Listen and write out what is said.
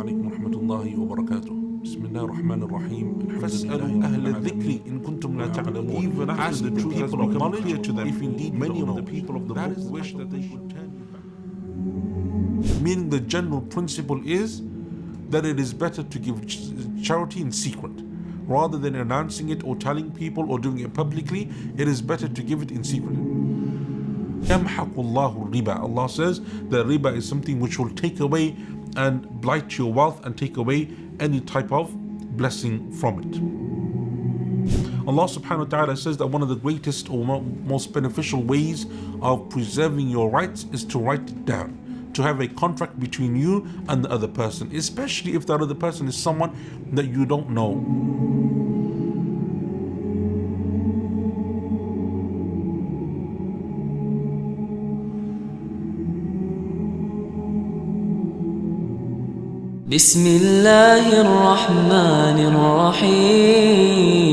عليكم ورحمة الله وبركاته. بسم الله الرحمن الرحيم. فاسألوا أهل الذكر إن كنتم لا تعلمون. Even after the truth has become clear to them, if indeed many of the people of the book wish that they would turn you back. Meaning the general principle is that it is better to give charity in secret. Rather than announcing it or telling people or doing it publicly, it is better to give it in secret. يَمْحَقُ اللَّهُ الرِّبَى. Allah says that riba is something which will take away and blight your wealth and take away any type of blessing from it. Allah subhanahu wa ta'ala says that one of the greatest or most beneficial ways of preserving your rights is to write it down, to have a contract between you and the other person, especially if that other person is someone that you don't know. بسم الله الرحمن الرحيم